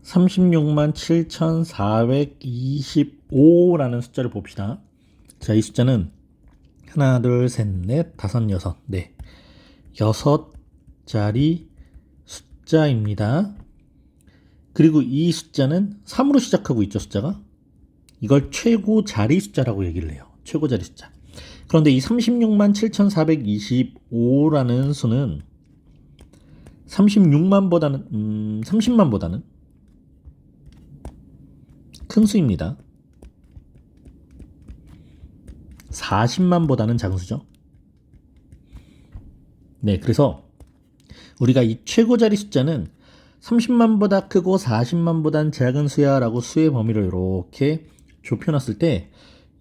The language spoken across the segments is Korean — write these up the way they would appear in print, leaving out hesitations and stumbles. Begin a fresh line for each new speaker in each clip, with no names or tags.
36만 7,425라는 숫자를 봅시다. 자, 이 숫자는 하나, 둘, 셋, 넷, 다섯, 여섯, 네. 여섯 자리 숫자입니다. 그리고 이 숫자는 3으로 시작하고 있죠, 숫자가. 이걸 최고 자리 숫자라고 얘기를 해요. 최고 자리 숫자. 그런데 이 36만 7,425라는 수는 30만보다는 큰 수입니다. 40만보다는 작은 수죠. 네, 그래서 우리가 이 최고 자리 숫자는 30만보다 크고 40만보다는 작은 수야 라고 수의 범위를 이렇게 좁혀놨을 때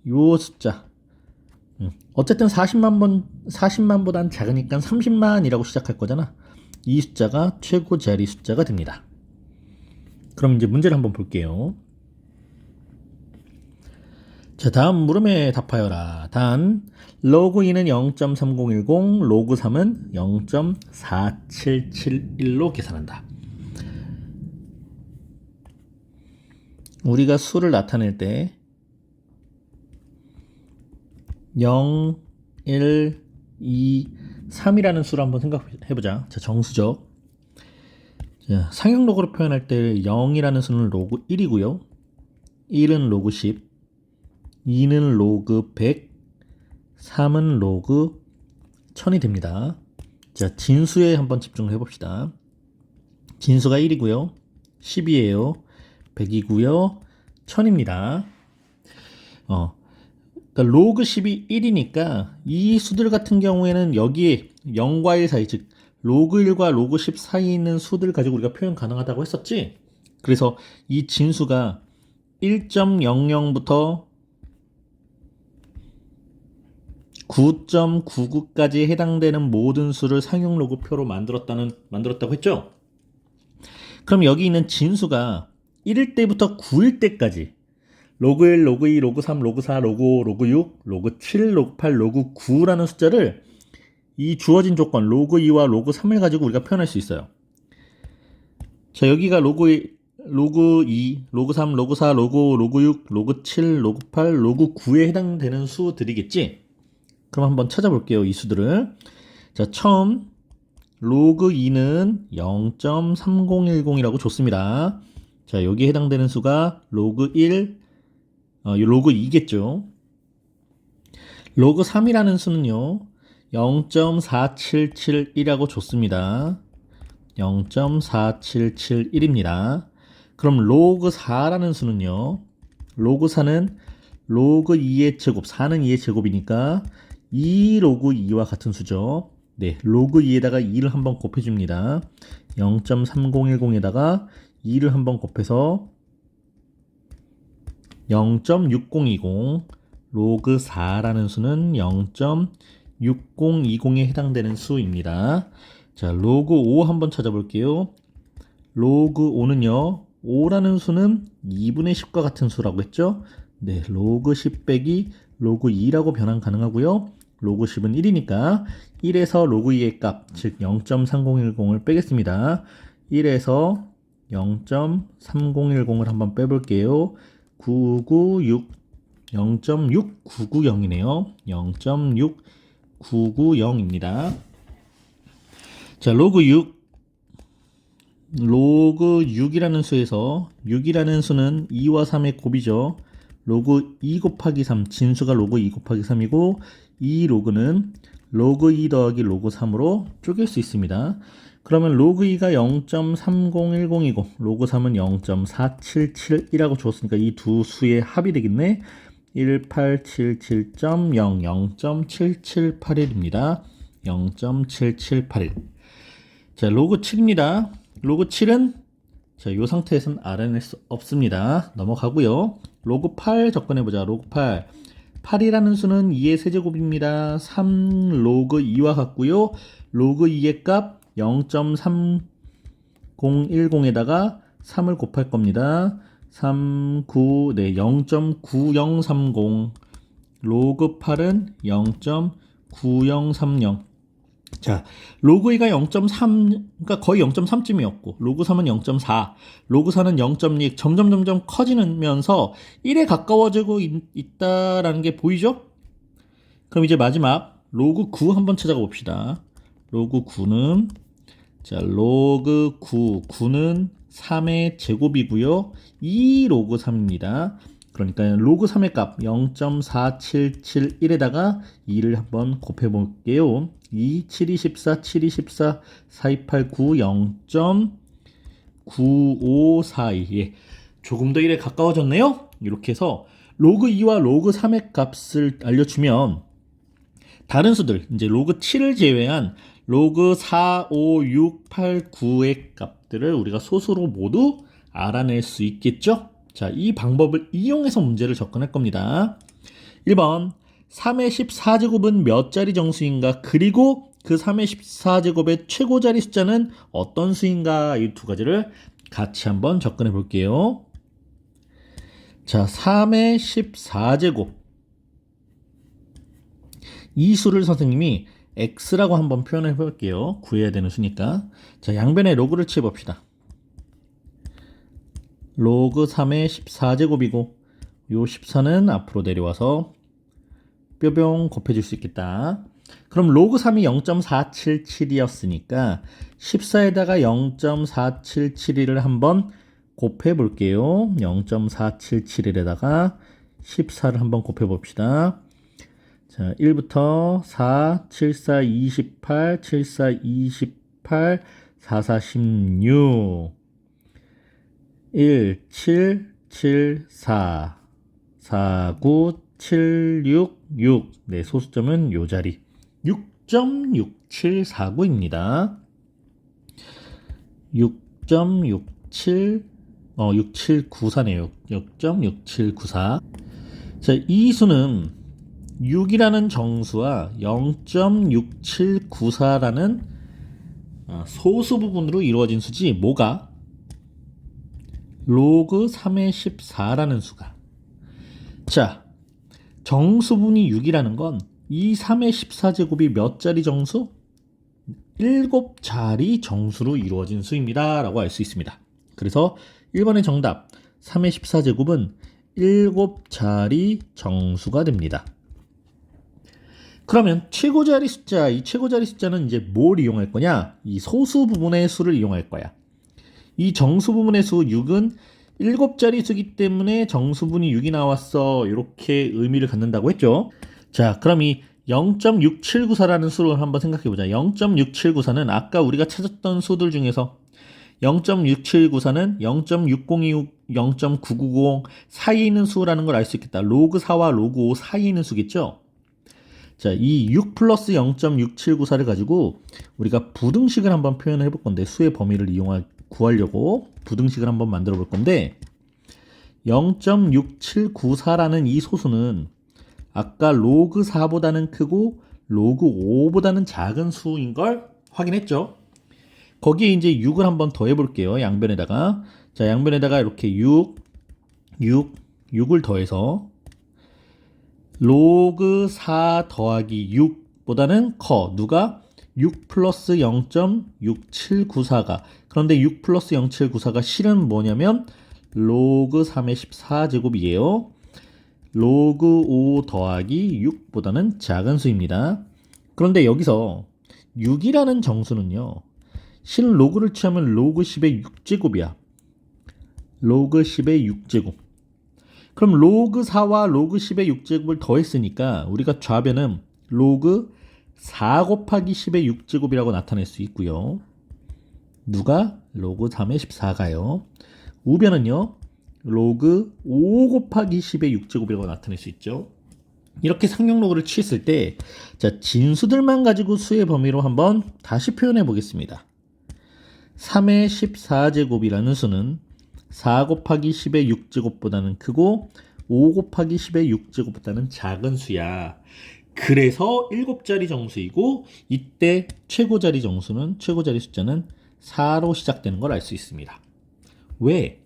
이 숫자 어쨌든 40만보다는 작으니까 30만이라고 시작할 거잖아. 이 숫자가 최고 자리 숫자가 됩니다. 그럼 이제 문제를 한번 볼게요. 자, 다음 물음에 답하여라. 단, 로그 2는 0.3010, 로그 3은 0.4771로 계산한다. 우리가 수를 나타낼 때 0, 1, 2, 3이라는 수를 한번 생각해보자. 자, 정수죠. 자, 상형 로그로 표현할 때 0이라는 수는 로그 1이고요. 1은 로그 10, 2는 로그 100, 3은 로그 1000이 됩니다. 자, 진수에 한번 집중을 해봅시다. 진수가 1이고요. 10이에요. 100이고요. 1000입니다. 그러니까 로그 10이 1이니까 이 수들 같은 경우에는 여기에 0과 1 사이, 즉 로그 1과 로그 10 사이에 있는 수들 가지고 우리가 표현 가능하다고 했었지. 그래서 이 진수가 1.00부터 9.99까지 해당되는 모든 수를 상용 로그표로 만들었다고 했죠. 그럼 여기 있는 진수가 1일 때부터 9일 때까지 로그 1, 로그 2, 로그 3, 로그 4, 로그 5, 로그 6, 로그 7, 로그 8, 로그 9라는 숫자를 이 주어진 조건 로그 2와 로그 3을 가지고 우리가 표현할 수 있어요. 자, 여기가 로그 2, 로그 3, 로그 4, 로그 5, 로그 6, 로그 7, 로그 8, 로그 9에 해당되는 수들이겠지? 그럼 한번 찾아볼게요, 이 수들을. 자, 처음 로그 2는 0.3010이라고 줬습니다. 자, 여기에 해당되는 수가 로그 1, 로그 2겠죠. 로그 3이라는 수는요, 0.4771이라고 줬습니다. 0.4771입니다. 그럼 로그 4라는 수는요, 로그 4는 로그 2의 제곱, 4는 2의 제곱이니까 2 로그 2와 같은 수죠. 네, 로그 2에다가 2를 한번 곱해줍니다. 0.3010에다가 2를 한번 곱해서 0.6020, 로그 4라는 수는 0.6020에 해당되는 수입니다. 자, 로그 5 한번 찾아볼게요. 로그 5는요, 5라는 수는 2분의 10과 같은 수라고 했죠? 네, 로그 10 빼기 로그 2라고 변환 가능하고요. 로그 10은 1이니까 1에서 로그 2의 값, 즉 0.3010을 빼겠습니다. 1에서 0.3010을 한번 빼볼게요. 996, 0.6990이네요. 0.6990입니다. 자, 로그 6이라는 수에서 6이라는 수는 2와 3의 곱이죠. 로그 2 곱하기 3, 진수가 로그 2 곱하기 3이고 이 로그는 로그 2 더하기 로그 3으로 쪼갤 수 있습니다. 그러면 로그 2가 0.3010이고 로그 3은 0.4771이라고 줬으니까 이 두 수의 합이 되겠네. 1877.0, 0.7781입니다. 0.7781. 자, 로그 7입니다. 로그 7은 자, 이 상태에서는 알아낼 수 없습니다. 넘어가고요. 로그 8 접근해보자. 로그 8. 8이라는 수는 2의 세제곱입니다. 3 로그 2와 같고요. 로그 2의 값 0.3010에다가 3을 곱할 겁니다. 0.9030. 로그 8은 0.9030. 자, 로그 2가 0.3, 그러니까 거의 0.3쯤이었고, 로그 3은 0.4, 로그 4는 0.6, 점점 커지면서 1에 가까워지고 있다라는 게 보이죠? 그럼 이제 마지막, 로그 9 한번 찾아가 봅시다. 로그 9는, 자, 로그 9는 3의 제곱이고요. 2 로그 3입니다. 그러니까 로그 3의 값 0.4771에다가 2를 한번 곱해 볼게요. 2, 7, 2, 14, 7, 2, 14, 4, 2, 8, 9, 0.9542. 예. 조금 더 1에 가까워졌네요. 이렇게 해서 로그 2와 로그 3의 값을 알려주면 다른 수들, 이제 로그 7을 제외한 로그 4, 5, 6, 8, 9의 값들을 우리가 소수로 모두 알아낼 수 있겠죠? 자, 이 방법을 이용해서 문제를 접근할 겁니다. 1번, 3의 14제곱은 몇 자리 정수인가? 그리고 그 3의 14제곱의 최고 자리 숫자는 어떤 수인가? 이 두 가지를 같이 한번 접근해 볼게요. 자, 3의 14제곱. 이 수를 선생님이 x라고 한번 표현해 볼게요. 구해야 되는 수니까. 자, 양변에 로그를 취해 봅시다. 로그 3의 14제곱이고 요 14는 앞으로 내려와서 뿅뿅 곱해줄 수 있겠다. 그럼 로그 3이 0.477이었으니까 14에다가 0.477을 한번 곱해 볼게요. 0.477에다가 14를 한번 곱해 봅시다. 자, 1부터 4, 7, 4, 28, 7, 4, 28, 4, 4, 16 1, 7, 7, 4, 4, 9, 7, 6, 6. 네, 소수점은 요 자리. 6.6749입니다. 6794네요. 6.6794. 자, 이 수는 6이라는 정수와 0.6794라는 소수 부분으로 이루어진 수지, 뭐가? 로그 3의 14라는 수가. 자, 정수분이 6이라는 건 이 3의 14제곱이 몇 자리 정수? 7자리 정수로 이루어진 수입니다. 라고 알 수 있습니다. 그래서 1번의 정답 3의 14제곱은 7자리 정수가 됩니다. 그러면 최고자리 숫자, 이 최고자리 숫자는 이제 뭘 이용할 거냐? 이 소수 부분의 수를 이용할 거야. 이 정수 부분의 수 6은 7자리 수기 때문에 정수분이 6이 나왔어. 이렇게 의미를 갖는다고 했죠. 자, 그럼 이 0.6794라는 수를 한번 생각해보자. 0.6794는 아까 우리가 찾았던 수들 중에서 0.6794는 0.6026, 0.990 사이에 있는 수라는 걸 알 수 있겠다. 로그 4와 로그 5 사이에 있는 수겠죠. 자, 이 6 플러스 0.6794를 가지고 우리가 부등식을 한번 표현해 볼 건데, 수의 범위를 구하려고 부등식을 한번 만들어 볼 건데, 0.6794라는 이 소수는 아까 로그 4보다는 크고 로그 5보다는 작은 수인 걸 확인했죠. 거기에 이제 6을 한번 더해 볼게요. 양변에다가. 자, 양변에다가 이렇게 6을 더해서 로그 4 더하기 6보다는 커. 누가? 6 플러스 0.6794가. 그런데 6 플러스 0794가 실은 뭐냐면 로그 3의 14제곱이에요. 로그 5 더하기 6보다는 작은 수입니다. 그런데 여기서 6이라는 정수는요, 실은 로그를 취하면 로그 10의 6제곱이야. 로그 10의 6제곱. 그럼 로그 4와 로그 10의 6제곱을 더했으니까 우리가 좌변은 로그 4 곱하기 10의 6제곱이라고 나타낼 수 있고요. 누가? 로그 3의 14가요. 우변은요, 로그 5 곱하기 10의 6제곱이라고 나타낼 수 있죠. 이렇게 상용로그를 취했을 때, 자, 진수들만 가지고 수의 범위로 한번 다시 표현해 보겠습니다. 3의 14제곱이라는 수는 4 곱하기 10의 6제곱보다는 크고 5 곱하기 10의 6제곱보다는 작은 수야. 그래서 7자리 정수이고, 이때 최고자리 숫자는 4로 시작되는 걸 알 수 있습니다. 왜?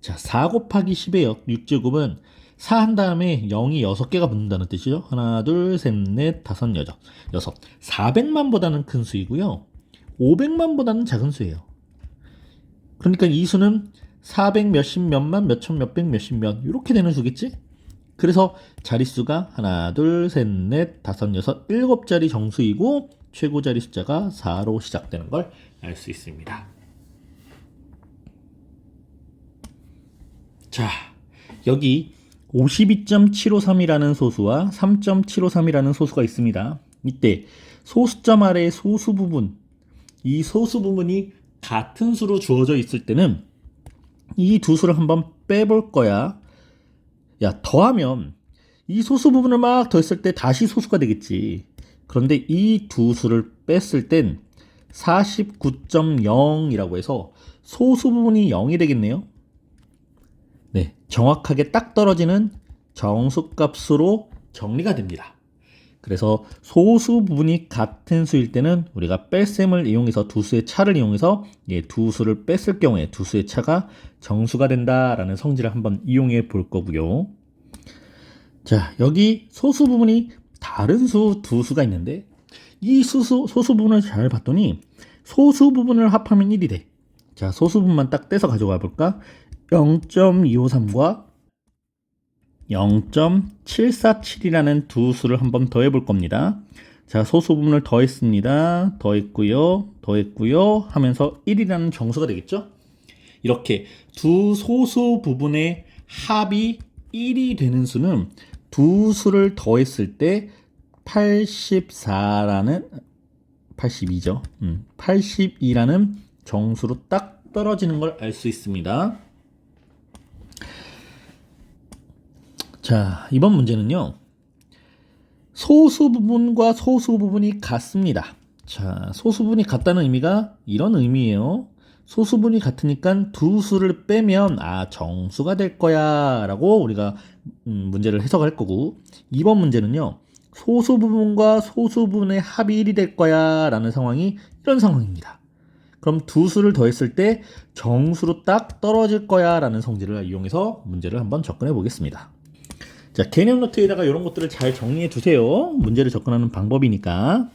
자, 4 곱하기 10의 6제곱은 4 한 다음에 0이 6개가 붙는다는 뜻이죠. 하나, 둘, 셋, 넷, 다섯, 여섯. 400만보다는 큰 수이고요. 500만보다는 작은 수예요. 그러니까 이 수는 400 몇십 몇만 몇천 몇백 몇십 몇 이렇게 되는 수겠지? 그래서 자릿수가 하나, 둘, 셋, 넷, 다섯, 여섯, 7자리 정수이고 최고 자리 숫자가 4로 시작되는 걸 알 수 있습니다. 자, 여기 52.753이라는 소수와 3.753이라는 소수가 있습니다. 이때 소수점 아래 소수 부분, 이 소수 부분이 같은 수로 주어져 있을 때는 이 두 수를 한번 빼볼 거야. 야, 더하면 이 소수 부분을 막 더했을 때 다시 소수가 되겠지. 그런데 이 두 수를 뺐을 땐 49.0이라고 해서 소수 부분이 0이 되겠네요. 네, 정확하게 딱 떨어지는 정수값으로 정리가 됩니다. 그래서 소수 부분이 같은 수일 때는 우리가 뺄셈을 이용해서 두 수의 차를 이용해서 두 수를 뺐을 경우에 두 수의 차가 정수가 된다라는 성질을 한번 이용해 볼 거고요. 자, 여기 소수 부분이 다른 수 두 수가 있는데 이 소수 부분을 잘 봤더니 소수 부분을 합하면 1이 돼. 자, 소수 부분만 딱 떼서 가져가 볼까? 0.253과 0.747이라는 두 수를 한번 더해 볼 겁니다. 자, 소수 부분을 더했습니다. 더했고요. 하면서 1이라는 정수가 되겠죠? 이렇게 두 소수 부분의 합이 1이 되는 수는 두 수를 더했을 때 82죠. 82라는 정수로 딱 떨어지는 걸 알 수 있습니다. 자, 이번 문제는요. 소수 부분과 소수 부분이 같습니다. 자, 소수 부분이 같다는 의미가 이런 의미예요. 소수 부분이 같으니까 두 수를 빼면 정수가 될 거야 라고 우리가 문제를 해석할 거고, 이번 문제는요. 소수 부분과 소수 부분의 합이 1이 될 거야 라는 상황이 이런 상황입니다. 그럼 두 수를 더했을 때 정수로 딱 떨어질 거야 라는 성질을 이용해서 문제를 한번 접근해 보겠습니다. 자, 개념 노트에다가 이런 것들을 잘 정리해 두세요. 문제를 접근하는 방법이니까.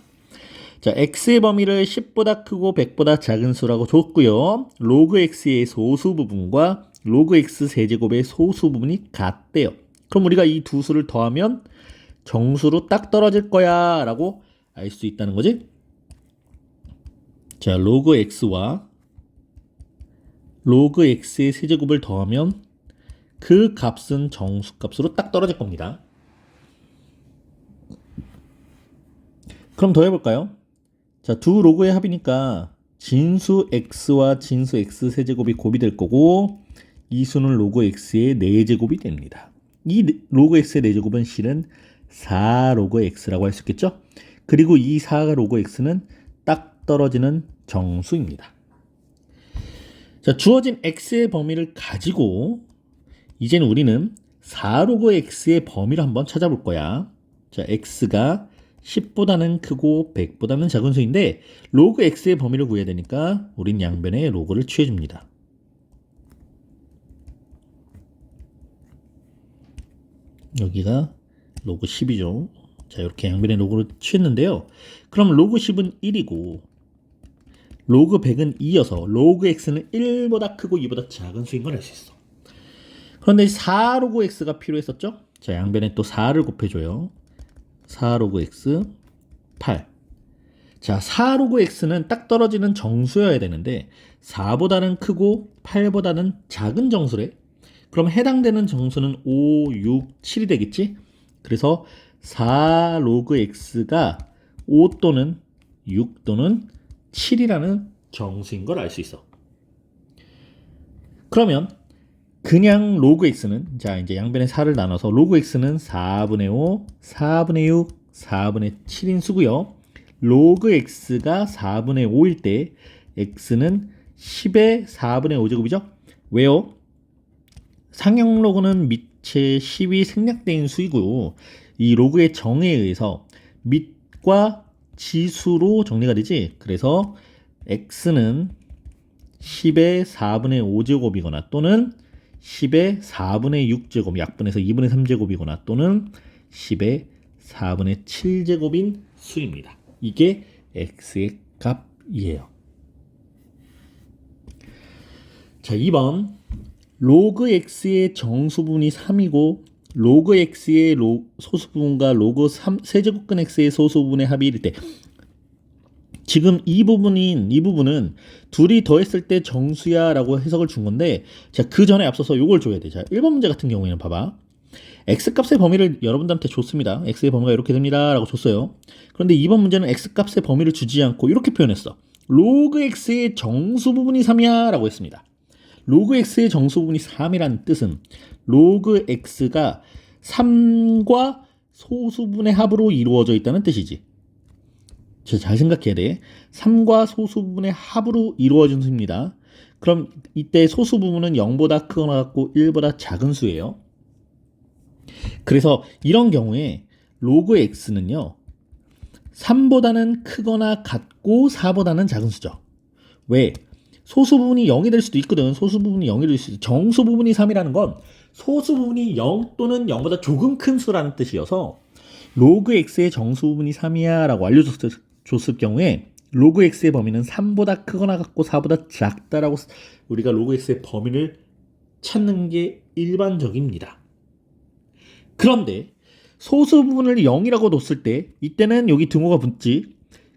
자, x의 범위를 10보다 크고 100보다 작은 수라고 줬고요. 로그 x의 소수 부분과 로그 x 세제곱의 소수 부분이 같대요. 그럼 우리가 이 두 수를 더하면 정수로 딱 떨어질 거야 라고 알 수 있다는 거지. 자, 로그 x와 로그 x의 세제곱을 더하면 그 값은 정수값으로 딱 떨어질 겁니다. 그럼 더해볼까요? 자, 두 로그의 합이니까 진수 x와 진수 x 세제곱이 곱이 될 거고, 이 수는 로그 x의 4제곱이 됩니다. 이 로그 x의 4제곱은 실은 4로그 x라고 할 수 있겠죠? 그리고 이 4로그 x는 딱 떨어지는 정수입니다. 자, 주어진 x의 범위를 가지고 이제는 우리는 4로그 x의 범위를 한번 찾아볼 거야. 자, x가 10보다는 크고 100보다는 작은 수인데 로그 x의 범위를 구해야 되니까 우린 양변에 로그를 취해줍니다. 여기가 로그 10이죠. 자, 이렇게 양변에 로그를 취했는데요. 그럼 로그 10은 1이고 로그 100은 2여서 로그 x는 1보다 크고 2보다 작은 수인 걸 알 수 있어. 그런데 4로그 x가 필요했었죠? 자, 양변에 또 4를 곱해줘요. 4로그 x 8. 자, 4로그 x는 딱 떨어지는 정수여야 되는데 4보다는 크고 8보다는 작은 정수래. 그럼 해당되는 정수는 5, 6, 7이 되겠지? 그래서 4로그 x가 5 또는 6 또는 7이라는 정수인 걸 알 수 있어. 그러면 그냥 로그 x는, 자, 이제 양변에 4를 나눠서 로그 x는 4분의 5, 4분의 6, 4분의 7인 수고요. 로그 x가 4분의 5일 때 x는 10의 4분의 5제곱이죠. 왜요? 상형 로그는 밑에 10이 생략된 수이고요. 이 로그의 정에 의해서 밑과 지수로 정리가 되지. 그래서 x는 10의 4분의 5제곱이거나 또는 10의 4분의 6제곱 약분해서 2분의 3제곱이거나 또는 10의 4분의 7제곱인 수입니다. 이게 x의 값이에요. 자, 2번 로그 x의 정수분이 3이고 로그 x의 소수분과 로그 3세제곱근 x의 소수분의 합이 1일 때 지금 이 부분은 둘이 더했을 때 정수야 라고 해석을 준 건데 자, 그 전에 앞서서 요걸 줘야 돼. 자, 1번 문제 같은 경우에는 봐봐. x값의 범위를 여러분들한테 줬습니다. x의 범위가 이렇게 됩니다 라고 줬어요. 그런데 2번 문제는 x값의 범위를 주지 않고 이렇게 표현했어. 로그 x의 정수 부분이 3이야 라고 했습니다. 로그 x의 정수 부분이 3이라는 뜻은 로그 x가 3과 소수분의 합으로 이루어져 있다는 뜻이지. 잘 생각해야 돼. 3과 소수부분의 합으로 이루어진 수입니다. 그럼 이때 소수부분은 0보다 크거나 같고 1보다 작은 수예요. 그래서 이런 경우에 로그 x는요. 3보다는 크거나 같고 4보다는 작은 수죠. 왜? 소수부분이 0이 될 수도 있거든. 소수부분이 0이 될 수도 있어. 정수부분이 3이라는 건 소수부분이 0 또는 0보다 조금 큰 수라는 뜻이어서 로그 x의 정수부분이 3이야 라고 알려줬을 경우에 로그 x의 범위는 3보다 크거나 같고 4보다 작다라고 우리가 로그 x의 범위를 찾는 게 일반적입니다. 그런데 소수 부분을 0이라고 뒀을 때 이때는 여기 등호가 붙지.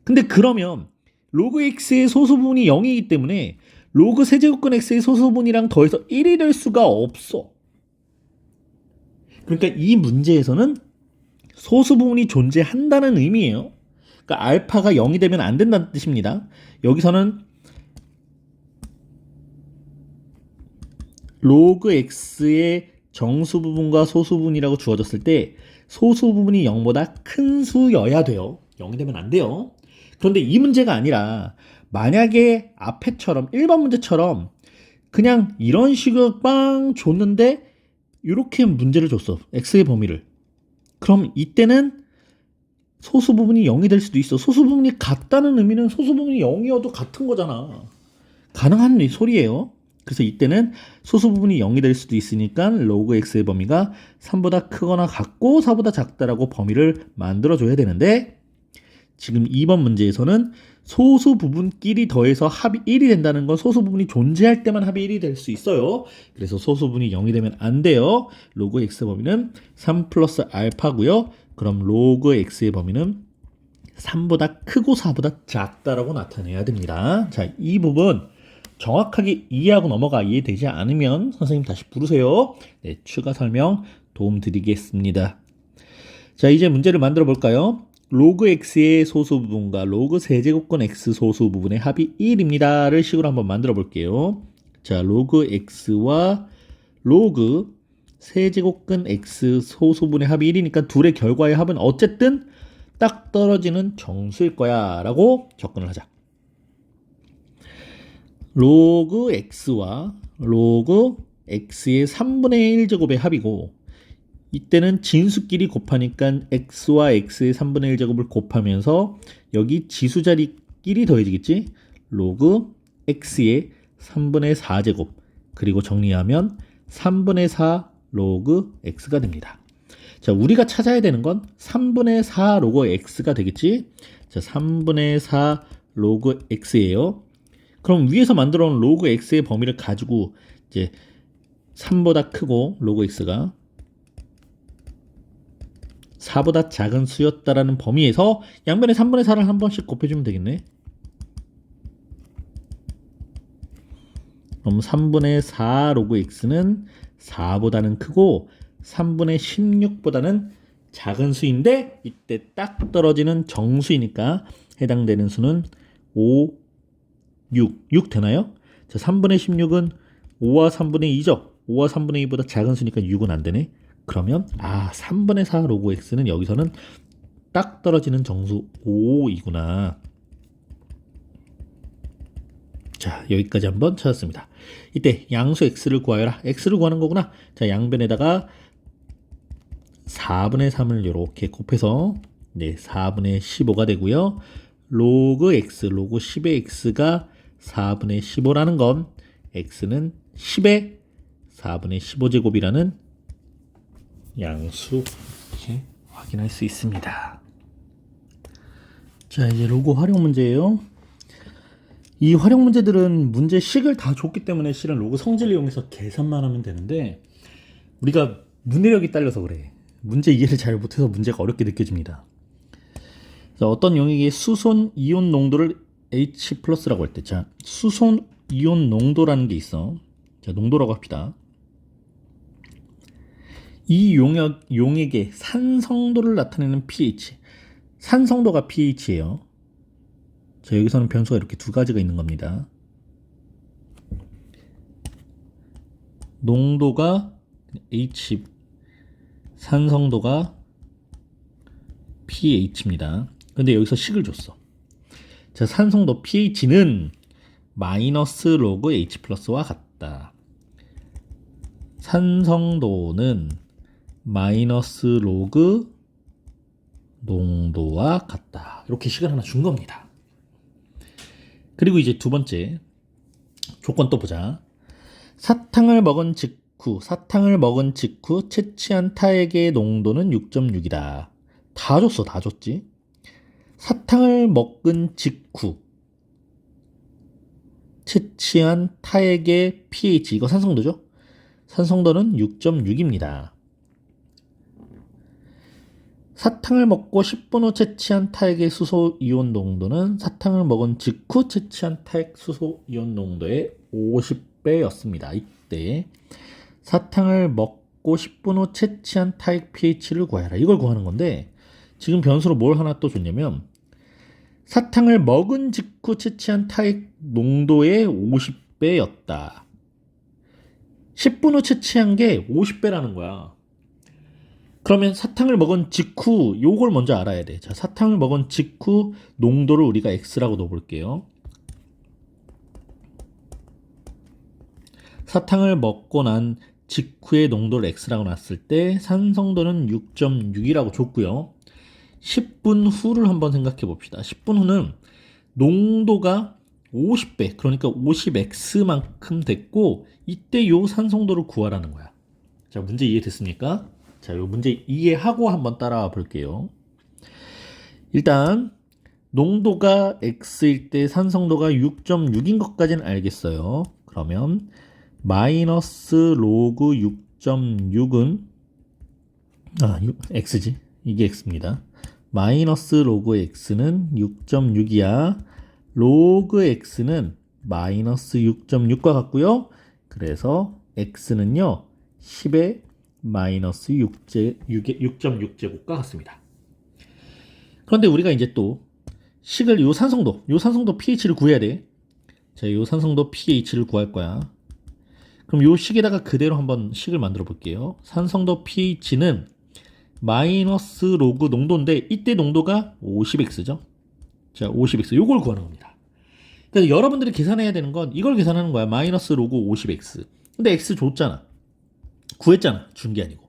근데 그러면 로그 x의 소수 부분이 0이기 때문에 로그 세제곱근 x의 소수 부분이랑 더해서 1이 될 수가 없어. 그러니까 이 문제에서는 소수 부분이 존재한다는 의미예요. 그러니까 알파가 0이 되면 안 된다는 뜻입니다. 여기서는 로그 x의 정수 부분과 소수 부분이라고 주어졌을 때 소수 부분이 0보다 큰 수여야 돼요. 0이 되면 안 돼요. 그런데 이 문제가 아니라 만약에 앞에처럼 1번 문제처럼 그냥 이런 식으로 빵 줬는데 이렇게 문제를 줬어. x의 범위를. 그럼 이때는 소수 부분이 0이 될 수도 있어. 소수 부분이 같다는 의미는 소수 부분이 0이어도 같은 거잖아. 가능한 소리예요. 그래서 이때는 소수 부분이 0이 될 수도 있으니까 로그 x의 범위가 3보다 크거나 같고 4보다 작다라고 범위를 만들어줘야 되는데 지금 2번 문제에서는 소수 부분끼리 더해서 합이 1이 된다는 건 소수 부분이 존재할 때만 합이 1이 될 수 있어요. 그래서 소수 부분이 0이 되면 안 돼요. 로그 x 범위는 3 플러스 알파고요. 그럼 로그 x의 범위는 3보다 크고 4보다 작다라고 나타내야 됩니다. 자, 이 부분 정확하게 이해하고 넘어가. 이해되지 않으면 선생님 다시 부르세요. 네, 추가 설명 도움 드리겠습니다. 자, 이제 문제를 만들어 볼까요? 로그 x의 소수 부분과 로그 세제곱근 x 소수 부분의 합이 1입니다를 식으로 한번 만들어 볼게요. 자, 로그 x와 로그 세제곱근 x 소수분의 합이 1이니까 둘의 결과의 합은 어쨌든 딱 떨어지는 정수일 거야 라고 접근을 하자. 로그 x와 로그 x의 3분의 1제곱의 합이고 이때는 진수끼리 곱하니까 x와 x의 3분의 1제곱을 곱하면서 여기 지수자리끼리 더해지겠지? 로그 x의 3분의 4제곱 그리고 정리하면 3분의 4 로그 x가 됩니다. 자, 우리가 찾아야 되는 건 3분의 4 로그 x가 되겠지? 자, 3분의 4 로그 x예요. 그럼 위에서 만들어 놓은 로그 x의 범위를 가지고 이제 3보다 크고 로그 x가 4보다 작은 수였다라는 범위에서 양변에 3분의 4를 한 번씩 곱해주면 되겠네. 그럼 3분의 4 로그 x는 4보다는 크고 3분의 16보다는 작은 수인데 이때 딱 떨어지는 정수이니까 해당되는 수는 5, 6 되나요? 자, 3분의 16은 5와 3분의 2죠. 5와 3분의 2보다 작은 수니까 6은 안 되네. 그러면 3분의 4 로그 x는 여기서는 딱 떨어지는 정수 5이구나. 자, 여기까지 한번 찾았습니다. 이때 양수 x를 구하여라. x를 구하는 거구나. 자, 양변에다가 4분의 3을 이렇게 곱해서 4분의 15가 되고요. 로그 x, 로그 10의 x가 4분의 15라는 건 x는 10의 4분의 15제곱이라는 양수 이렇게 확인할 수 있습니다. 자, 이제 로그 활용 문제예요. 이 활용 문제들은 문제식을 다 줬기 때문에 실은 로그 성질을 이용해서 계산만 하면 되는데 우리가 문해력이 딸려서 그래. 문제 이해를 잘 못해서 문제가 어렵게 느껴집니다. 자, 어떤 용액의 수손 이온 농도를 H+라고 할 때, 자, 수손 이온 농도라는 게 있어. 자, 농도라고 합시다. 이 용액의 산성도를 나타내는 pH. 산성도가 pH예요. 자, 여기서는 변수가 이렇게 두 가지가 있는 겁니다. 농도가 H, 산성도가 pH입니다. 근데 여기서 식을 줬어. 자, 산성도 pH는 마이너스 로그 H+와 같다. 산성도는 마이너스 로그 농도와 같다. 이렇게 식을 하나 준 겁니다. 그리고 이제 두 번째 조건 또 보자. 사탕을 먹은 직후 채취한 타액의 농도는 6.6이다. 다 줬어, 다 줬지. 사탕을 먹은 직후 채취한 타액의 pH, 이거 산성도죠? 산성도는 6.6입니다. 사탕을 먹고 10분 후 채취한 타액의 수소 이온 농도는 사탕을 먹은 직후 채취한 타액 수소 이온 농도의 50배였습니다. 이때 사탕을 먹고 10분 후 채취한 타액 pH를 구하라. 이걸 구하는 건데 지금 변수로 뭘 하나 또 줬냐면 사탕을 먹은 직후 채취한 타액 농도의 50배였다. 10분 후 채취한 게 50배라는 거야. 그러면 사탕을 먹은 직후 요걸 먼저 알아야 돼. 자, 사탕을 먹은 직후 농도를 우리가 X라고 넣어볼게요. 사탕을 먹고 난 직후의 농도를 X라고 놨을 때 산성도는 6.6이라고 줬고요. 10분 후를 한번 생각해 봅시다. 10분 후는 농도가 50배, 그러니까 50X만큼 됐고 이때 요 산성도를 구하라는 거야. 자, 문제 이해됐습니까? 자, 요 문제 이해하고 한번 따라와 볼게요. 일단 농도가 X일 때 산성도가 6.6인 것까지는 알겠어요. 그러면 마이너스 로그 6.6은 X지. 이게 X입니다. 마이너스 로그 X는 6.6이야. 로그 X는 마이너스 6.6과 같고요. 그래서 X는요 10의 마이너스 6.6제곱과 같습니다. 그런데 우리가 이제 또 식을 요 산성도 pH를 구해야 돼. 자, 요 산성도 pH를 구할 거야. 그럼 요 식에다가 그대로 한번 식을 만들어 볼게요. 산성도 pH는 마이너스 로그 농도인데 이때 농도가 50X죠. 자, 50X 요걸 구하는 겁니다. 그래서 여러분들이 계산해야 되는 건 이걸 계산하는 거야. 마이너스 로그 50X. 근데 X 줬잖아. 구했잖아. 준 게 아니고.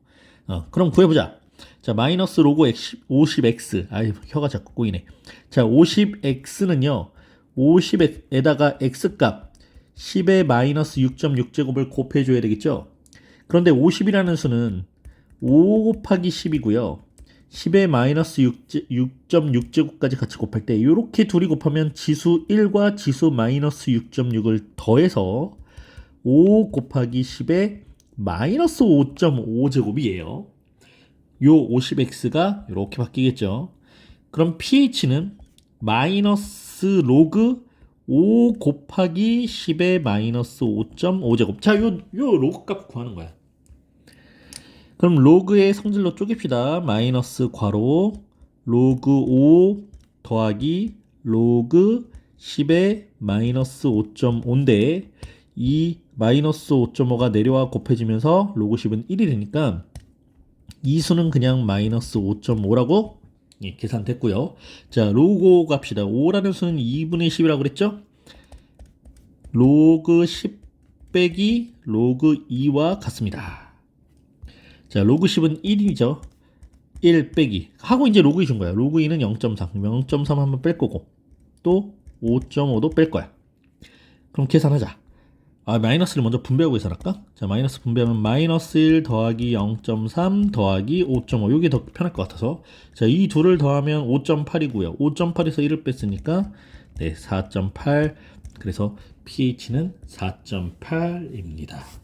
그럼 구해보자. 자, 마이너스 로그 50x. 혀가 자꾸 꼬이네. 자, 50x는요. 50에다가 x값 10의 마이너스 6.6제곱을 곱해줘야 되겠죠. 그런데 50이라는 수는 5 곱하기 10이고요. 10의 마이너스 6.6제곱까지 같이 곱할 때 이렇게 둘이 곱하면 지수 1과 지수 마이너스 6.6을 더해서 5 곱하기 10의 마이너스 5.5제곱이에요. 요 50x가 이렇게 바뀌겠죠. 그럼 pH는 마이너스 로그 5 곱하기 10의 마이너스 5.5제곱. 자, 요 로그 값 구하는 거야. 그럼 로그의 성질로 쪼갭시다. 마이너스 괄호 로그 5 더하기 로그 10의 마이너스 5.5인데 이 마이너스 5.5가 내려와 곱해지면서 로그 10은 1이 되니까 이 수는 그냥 마이너스 5.5라고 계산됐고요. 자, 로그 값이다. 5라는 수는 2분의 10이라고 그랬죠? 로그 10 빼기 로그 2와 같습니다. 자, 로그 10은 1이죠. 1 빼기 하고 이제 로그 2 준 거야. 로그 2는 0.3. 0.3 한번 뺄 거고 또 5.5도 뺄 거야. 그럼 계산하자. 마이너스를 먼저 분배하고 계산할까? 자, 마이너스 분배하면 마이너스 1 더하기 0.3 더하기 5.5. 요게 더 편할 것 같아서. 자, 이 둘을 더하면 5.8이고요. 5.8에서 1을 뺐으니까 네, 4.8. 그래서 pH는 4.8입니다.